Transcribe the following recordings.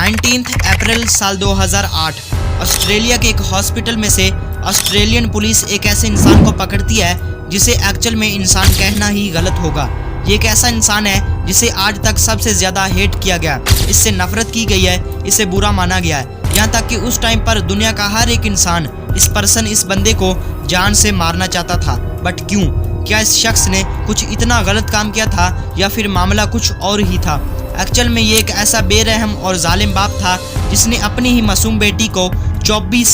19 अप्रैल साल 2008 ऑस्ट्रेलिया के एक हॉस्पिटल में से ऑस्ट्रेलियन पुलिस एक ऐसे इंसान को पकड़ती है जिसे एक्चुअल में इंसान कहना ही गलत होगा। ये एक ऐसा इंसान है जिसे आज तक सबसे ज़्यादा हेट किया गया, इससे नफरत की गई है, इसे बुरा माना गया है। यहाँ तक कि उस टाइम पर दुनिया का हर एक इंसान इस बंदे को जान से मारना चाहता था। बट क्यों? क्या इस शख्स ने कुछ इतना गलत काम किया था या फिर मामला कुछ और ही था? एक्चुअल में ये एक ऐसा बेरहम और जालिम बाप था जिसने अपनी ही मासूम बेटी को 24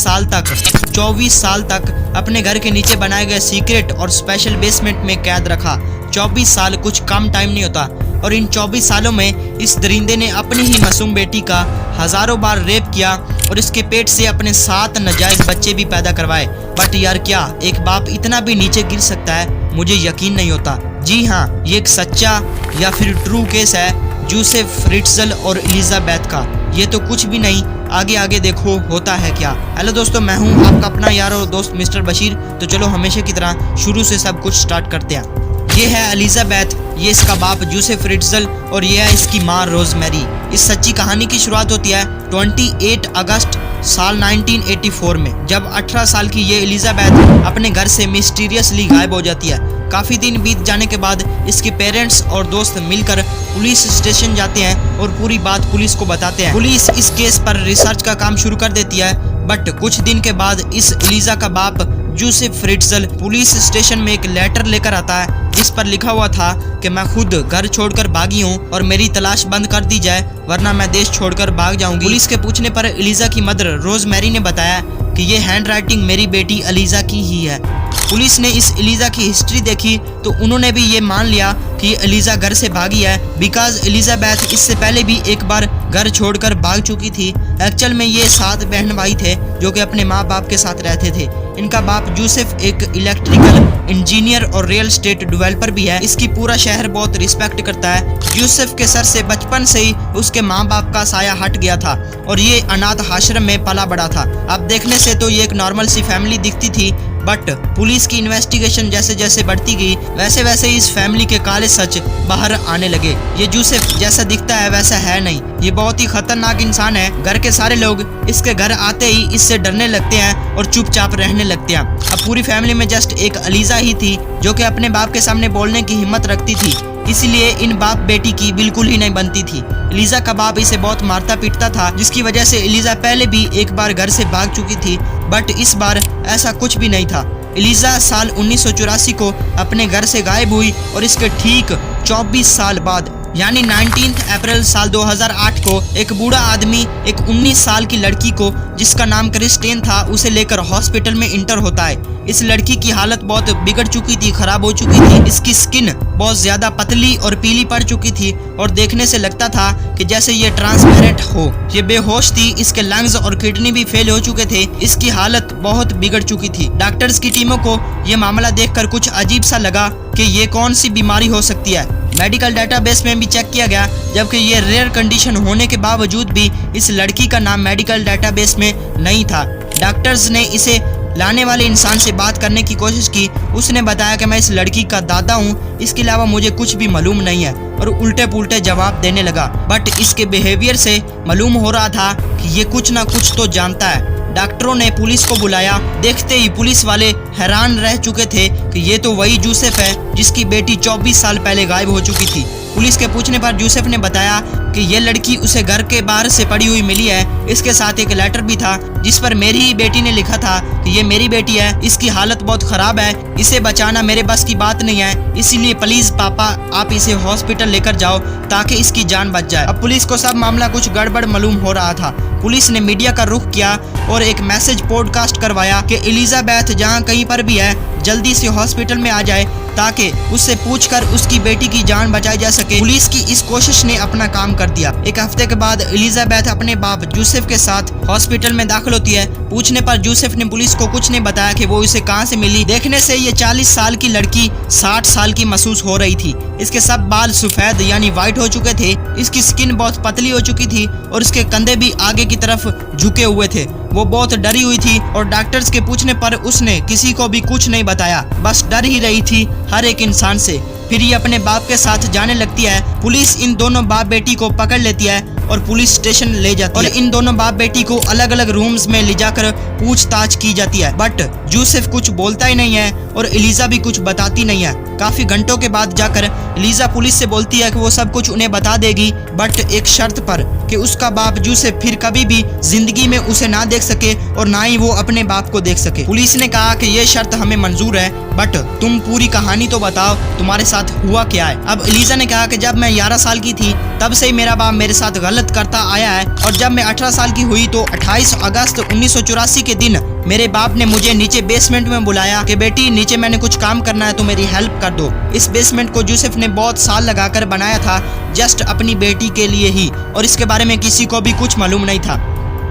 साल तक अपने घर के नीचे बनाए गए सीक्रेट और स्पेशल बेसमेंट में कैद रखा। 24 साल कुछ कम टाइम नहीं होता, और इन 24 सालों में इस दरिंदे ने अपनी ही मासूम बेटी का हजारों बार रेप किया और इसके पेट से अपने 7 नाजायज बच्चे भी पैदा करवाए। बट यार, क्या एक बाप इतना भी नीचे गिर सकता है? मुझे यकीन नहीं होता। जी हाँ, ये एक सच्चा या फिर ट्रू केस है जोसेफ फ्रिट्जल और एलिजाबेथ का। ये तो कुछ भी नहीं, आगे देखो होता है क्या। हेलो दोस्तों, मैं हूँ आपका अपना यार और दोस्त मिस्टर बशीर। तो चलो हमेशा की तरह शुरू से सब कुछ स्टार्ट करते हैं। ये है एलिजाबेथ, ये इसका बाप जोसेफ फ्रिट्जल और ये है इसकी माँ रोजमेरी। इस सच्ची कहानी की शुरुआत होती है 28 अगस्त साल 1984 में, जब 18 साल की ये एलिजाबेथ अपने घर से मिस्टीरियसली गायब हो जाती है। काफ़ी दिन बीत जाने के बाद इसके पेरेंट्स और दोस्त मिलकर पुलिस स्टेशन जाते हैं और पूरी बात पुलिस को बताते हैं। पुलिस इस केस पर रिसर्च का काम शुरू कर देती है। बट कुछ दिन के बाद इस एलिजा का बाप जोसेफ फ्रिट्जल पुलिस स्टेशन में एक लेटर लेकर आता है जिस पर लिखा हुआ था कि मैं खुद घर छोड़कर भागी हूँ और मेरी तलाश बंद कर दी जाए वरना मैं देश छोड़कर भाग जाऊंगी। पुलिस के पूछने पर एलिजा की मदर रोजमेरी ने बताया कि ये हैंड राइटिंग मेरी बेटी एलिजा की ही है। पुलिस ने इस एलिजा की हिस्ट्री देखी तो उन्होंने भी ये मान लिया कि एलिजा घर से भागी है, बिकॉज एलिजाबेथ इससे पहले भी एक बार घर छोड़कर भाग चुकी थी। एक्चुअल में ये 7 बहन भाई थे जो कि अपने माँ बाप के साथ रहते थे। इनका बाप जोसेफ एक इलेक्ट्रिकल इंजीनियर और रियल एस्टेट डेवलपर भी है। इसकी पूरा शहर बहुत रिस्पेक्ट करता है। जोसेफ के सर से बचपन से ही उसके माँ बाप का साया हट गया था और ये अनाथ आश्रम में पला बड़ा था। अब देखने से तो ये एक नॉर्मल सी फैमिली दिखती थी, बट पुलिस की इन्वेस्टिगेशन जैसे जैसे बढ़ती गई वैसे वैसे इस फैमिली के काले सच बाहर आने लगे। ये जोसेफ जैसा दिखता है वैसा है नहीं, ये बहुत ही खतरनाक इंसान है। घर के सारे लोग इसके घर आते ही इससे डरने लगते हैं और चुपचाप रहने लगते हैं। अब पूरी फैमिली में जस्ट एक एलिजा ही थी जो कि अपने बाप के सामने बोलने की हिम्मत रखती थी, इसलिए इन बाप बेटी की बिल्कुल ही नहीं बनती थी। एलिजा का बाप इसे बहुत मारता पीटता था, जिसकी वजह से एलिजा पहले भी एक बार घर से भाग चुकी थी, बट इस बार ऐसा कुछ भी नहीं था। एलिजा साल 1984 को अपने घर से गायब हुई और इसके ठीक 24 साल बाद यानी 19 अप्रैल साल 2008 को एक बूढ़ा आदमी एक 19 साल की लड़की को जिसका नाम क्रिस्टीन था उसे लेकर हॉस्पिटल में इंटर होता है। इस लड़की की हालत बहुत बिगड़ चुकी थी, खराब हो चुकी थी। इसकी स्किन बहुत ज्यादा पतली और पीली पड़ चुकी थी और देखने से लगता था कि जैसे ये ट्रांसपेरेंट हो। ये बेहोश थी, इसके लंग्स और किडनी भी फेल हो चुके थे। इसकी हालत बहुत बिगड़ चुकी थी। डॉक्टर्स की टीमों को ये मामला देखकर कुछ अजीब सा लगा कि ये कौन सी बीमारी हो सकती है। मेडिकल डेटाबेस में भी चेक किया गया, जबकि ये रेयर कंडीशन होने के बावजूद भी इस लड़की का नाम मेडिकल डेटाबेस में नहीं था। डॉक्टर्स ने इसे लाने वाले इंसान से बात करने की कोशिश की। उसने बताया कि मैं इस लड़की का दादा हूँ, इसके अलावा मुझे कुछ भी मालूम नहीं है, और उल्टे पुल्टे जवाब देने लगा। बट इसके बिहेवियर से मालूम हो रहा था कि ये कुछ ना कुछ तो जानता है। डॉक्टरों ने पुलिस को बुलाया। देखते ही पुलिस वाले हैरान रह चुके थे कि ये तो वही जोसेफ है जिसकी बेटी 24 साल पहले गायब हो चुकी थी। पुलिस के पूछने पर जोसेफ ने बताया कि ये लड़की उसे घर के बाहर से पड़ी हुई मिली है। इसके साथ एक लेटर भी था जिस पर मेरी ही बेटी ने लिखा था कि ये मेरी बेटी है, इसकी हालत बहुत खराब है, इसे बचाना मेरे बस की बात नहीं है, इसीलिए प्लीज पापा आप इसे हॉस्पिटल लेकर जाओ ताकि इसकी जान बच जाए। अब पुलिस को सब मामला कुछ गड़बड़ मालूम हो रहा था। पुलिस ने मीडिया का रुख किया और एक मैसेज पॉडकास्ट करवाया कि एलिजाबेथ जहां कहीं पर भी है जल्दी से हॉस्पिटल में आ जाए ताकि उससे पूछकर उसकी बेटी की जान बचाई जा सके। पुलिस की इस कोशिश ने अपना काम कर दिया। एक हफ्ते के बाद एलिजाबेथ अपने बाप जोसेफ के साथ हॉस्पिटल में दाखिल होती है। पूछने पर जोसेफ ने पुलिस को कुछ नहीं बताया कि वो इसे कहां से मिली। देखने से ये 40 साल की लड़की 60 साल की महसूस हो रही थी। इसके सब बाल सफेद यानी व्हाइट हो चुके थे। इसकी स्किन बहुत पतली हो चुकी थी और इसके कंधे भी आगे की तरफ झुके हुए थे। वो बहुत डरी हुई थी और डॉक्टर्स के पूछने पर उसने किसी को भी कुछ नहीं बताया, बस डर ही रही थी हर एक इंसान से। फिर ये अपने बाप के साथ जाने लगती है। पुलिस इन दोनों बाप बेटी को पकड़ लेती है और पुलिस स्टेशन ले जाती है और इन दोनों बाप बेटी को अलग अलग रूम्स में ले जाकर पूछताछ की जाती है। बट जोसेफ कुछ बोलता ही नहीं है और एलिजा भी कुछ बताती नहीं है। काफी घंटों के बाद जाकर एलिजा पुलिस से बोलती है कि वो सब कुछ उन्हें बता देगी, बट एक शर्त पर कि उसका बाप जोसेफ फिर कभी भी जिंदगी में उसे ना देख सके और ना ही वो अपने बाप को देख सके। पुलिस ने कहा कि ये शर्त हमें मंजूर है, बट तुम पूरी कहानी तो बताओ, तुम्हारे साथ हुआ क्या है। अब एलिजा ने कहा कि जब मैं 11 साल की थी तब से ही मेरा बाप मेरे साथ गलत करता आया है और जब मैं 18 साल की हुई तो 28 अगस्त 1984 के दिन मेरे बाप ने मुझे नीचे बेसमेंट में बुलाया कि बेटी नीचे मैंने कुछ काम करना है तो मेरी हेल्प कर दो। इस बेसमेंट को जोसेफ ने बहुत साल लगाकर बनाया था जस्ट अपनी बेटी के लिए ही और इसके बारे में किसी को भी कुछ मालूम नहीं था।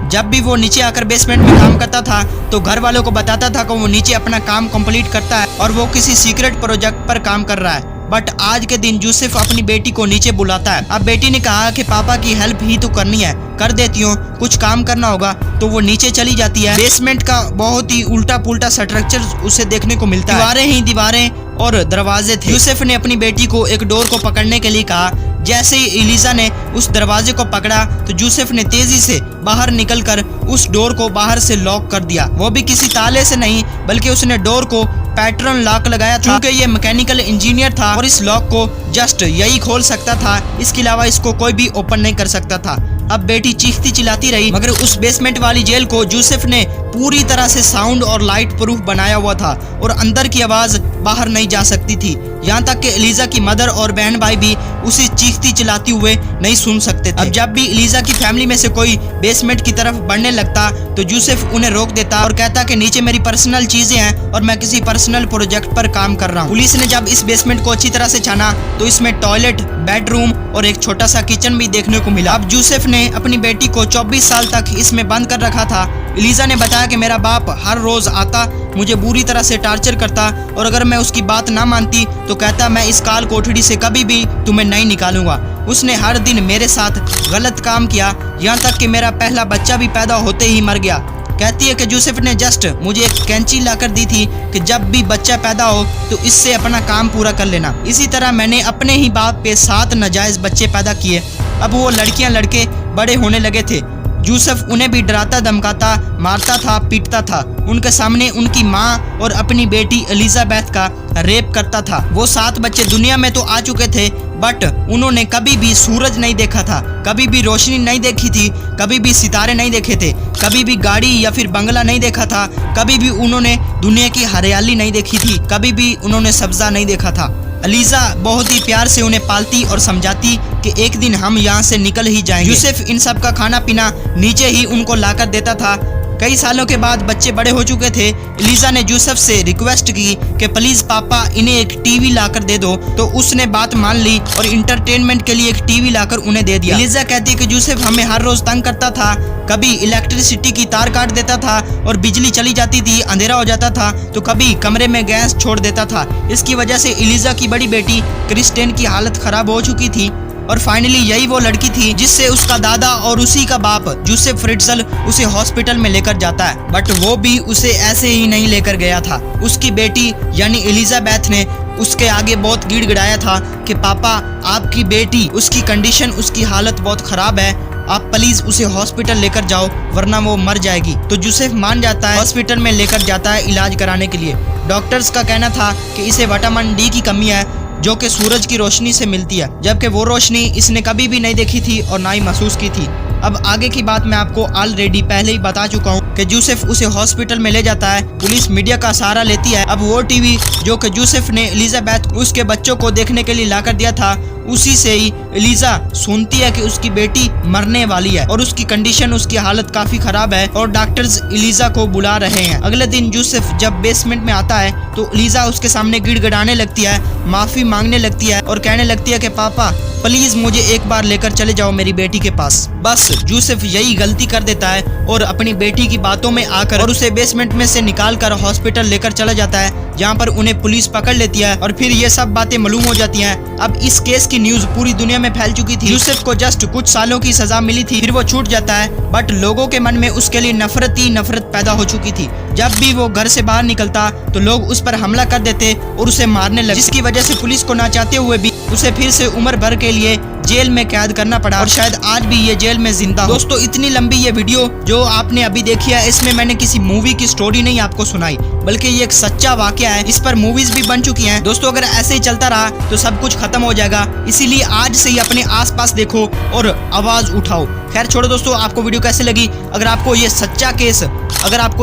जब भी वो नीचे आकर बेसमेंट में काम करता था तो घर वालों को बताता था कि वो नीचे अपना काम कंप्लीट करता है और वो किसी सीक्रेट प्रोजेक्ट पर काम कर रहा है। बट आज के दिन जोसेफ अपनी बेटी को नीचे बुलाता है। अब बेटी ने कहा कि पापा की हेल्प ही तो करनी है, कर देती हूँ, कुछ काम करना होगा, तो वो नीचे चली जाती है। बेसमेंट का बहुत ही उल्टा पुल्टा स्ट्रक्चर उसे देखने को मिलता है, दीवारें ही दीवारें और दरवाजे थे। जोसेफ ने अपनी बेटी को एक डोर को पकड़ने के लिए कहा। जैसे ही एलिजा ने उस दरवाजे को पकड़ा तो जोसेफ ने तेजी से बाहर निकलकर उस डोर को बाहर से लॉक कर दिया। वो भी किसी ताले से नहीं बल्कि उसने डोर को पैटर्न लॉक लगाया था क्योंकि ये मैकेनिकल इंजीनियर था और इस लॉक को जस्ट यही खोल सकता था, इसके अलावा इसको कोई भी ओपन नहीं कर सकता था। अब बेटी चीखती चिल्लाती रही मगर उस बेसमेंट वाली जेल को जोसेफ ने पूरी तरह से साउंड और लाइट प्रूफ बनाया हुआ था और अंदर की आवाज बाहर नहीं जा सकती थी। यहाँ तक कि एलिजा की मदर और बहन भाई भी उसे चीखती चिल्लाती हुए नहीं सुन सकते थे। अब जब भी एलिजा की फैमिली में से कोई बेसमेंट की तरफ बढ़ने लगता तो जोसेफ उन्हें रोक देता और कहता कि नीचे मेरी पर्सनल चीजें हैं और मैं किसी पर्सनल प्रोजेक्ट पर काम कर रहा हूँ। पुलिस ने जब इस बेसमेंट को अच्छी तरह से छाना तो इसमें टॉयलेट, बेडरूम और एक छोटा सा किचन भी देखने को मिला। अब जोसेफ ने अपनी बेटी को 24 साल तक इसमें बंद कर रखा था। एलिजा ने बताया कि मेरा बाप हर रोज आता, मुझे बुरी तरह से टार्चर करता और अगर मैं उसकी बात ना मानती तो कहता मैं इस काल कोठरी से कभी भी तुम्हें नहीं निकालूंगा। उसने हर दिन मेरे साथ गलत काम किया, यहाँ तक कि मेरा पहला बच्चा भी पैदा होते ही मर गया। कहती है कि जोसेफ ने जस्ट मुझे एक कैंची लाकर दी थी कि जब भी बच्चा पैदा हो तो इससे अपना काम पूरा कर लेना। इसी तरह मैंने अपने ही बाप पे 7 नाजायज बच्चे पैदा किए। अब वो लड़कियां लड़के बड़े होने लगे थे। जोसेफ उन्हें भी डराता धमकाता, मारता था, पीटता था। उनके सामने उनकी माँ और अपनी बेटी एलिजाबेथ का रेप करता था। वो 7 बच्चे दुनिया में तो आ चुके थे बट उन्होंने कभी भी सूरज नहीं देखा था, कभी भी रोशनी नहीं देखी थी, कभी भी सितारे नहीं देखे थे, कभी भी गाड़ी या फिर बंगला नहीं देखा था, कभी भी उन्होंने दुनिया की हरियाली नहीं देखी थी, कभी भी उन्होंने सब्जा नहीं देखा था। एलिजा बहुत ही प्यार से उन्हें पालती और समझाती कि एक दिन हम यहाँ से निकल ही जाएंगे। जोसेफ इन सब का खाना पीना नीचे ही उनको लाकर देता था। कई सालों के बाद बच्चे बड़े हो चुके थे। एलिजा ने जोसेफ से रिक्वेस्ट की कि प्लीज पापा इन्हें एक टीवी लाकर दे दो, तो उसने बात मान ली और इंटरटेनमेंट के लिए एक टीवी लाकर उन्हें दे दिया। एलिजा कहती है कि जोसेफ हमें हर रोज तंग करता था, कभी इलेक्ट्रिसिटी की तार काट देता था और बिजली चली जाती थी, अंधेरा हो जाता था, तो कभी कमरे में गैस छोड़ देता था। इसकी वजह से एलिजा की बड़ी बेटी क्रिस्टेन की हालत खराब हो चुकी थी और फाइनली यही वो लड़की थी जिससे उसका दादा और उसी का बाप जोसेफ फ्रिट्जल उसे हॉस्पिटल में लेकर जाता है। बट वो भी उसे ऐसे ही नहीं लेकर गया था। उसकी बेटी यानी एलिजाबेथ ने उसके आगे बहुत गिड़गिड़ाया था कि पापा आपकी बेटी, उसकी कंडीशन, उसकी हालत बहुत खराब है, आप प्लीज उसे हॉस्पिटल लेकर जाओ वरना वो मर जाएगी। तो जोसेफ मान जाता है, हॉस्पिटल में लेकर जाता है इलाज कराने के लिए। डॉक्टर्स का कहना था कि इसे विटामिन डी की कमी है जो कि सूरज की रोशनी से मिलती है, जबकि वो रोशनी इसने कभी भी नहीं देखी थी और ना ही महसूस की थी। अब आगे की बात मैं आपको ऑलरेडी पहले ही बता चुका हूँ कि जोसेफ उसे हॉस्पिटल में ले जाता है। पुलिस मीडिया का सहारा लेती है। अब वो टीवी जो कि जोसेफ ने एलिजाबेथ उसके बच्चों को देखने के लिए लाकर दिया था, उसी से ही एलिजा सुनती है कि उसकी बेटी मरने वाली है और उसकी कंडीशन, उसकी हालत काफी खराब है और डॉक्टर्स एलिजा को बुला रहे हैं। अगले दिन जोसेफ जब बेसमेंट में आता है तो एलिजा उसके सामने गिड़गिड़ाने लगती है, माफी मांगने लगती है और कहने लगती है कि पापा प्लीज मुझे एक बार लेकर चले जाओ मेरी बेटी के पास। बस जोसेफ यही गलती कर देता है और अपनी बेटी की बातों में आकर और उसे बेसमेंट में से निकालकर हॉस्पिटल लेकर चला जाता है, जहाँ पर उन्हें पुलिस पकड़ लेती है और फिर ये सब बातें मालूम हो जाती हैं। अब इस केस की न्यूज पूरी दुनिया में फैल चुकी थी। जोसेफ को जस्ट कुछ सालों की सजा मिली थी, फिर वो छूट जाता है, बट लोगों के मन में उसके लिए नफरत ही नफरत पैदा हो चुकी थी। जब भी वो घर से बाहर निकलता तो लोग उस पर हमला कर देते और उसे मारने लगे, जिसकी वजह से पुलिस को ना चाहते हुए भी उसे फिर से उम्र भर के लिए जेल में कैद करना पड़ा और शायद आज भी ये जेल में जिंदा हो। दोस्तों इतनी लंबी ये वीडियो जो आपने अभी देखी है, इसमें मैंने किसी मूवी की स्टोरी नहीं आपको सुनाई, बल्कि ये एक सच्चा वाकया है। इस पर मूवीज भी बन चुकी हैं। दोस्तों अगर ऐसे ही चलता रहा तो सब कुछ खत्म हो जाएगा, इसीलिए आज से ही अपने आसपास देखो और आवाज उठाओ। खैर छोड़ो दोस्तों, आपको वीडियो कैसे लगी? अगर आपको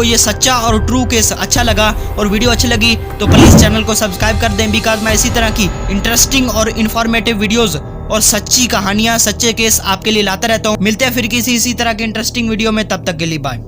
ये सच्चा और ट्रू केस अच्छा लगा और वीडियो अच्छी लगी तो प्लीज चैनल को सब्सक्राइब कर दें, बिकॉज मैं इसी तरह की इंटरेस्टिंग और इन्फॉर्मेटिव वीडियोस और सच्ची कहानियां, सच्चे केस आपके लिए लाता रहता हूं। मिलते हैं फिर किसी इसी तरह के इंटरेस्टिंग वीडियो में, तब तक के लिए बाय।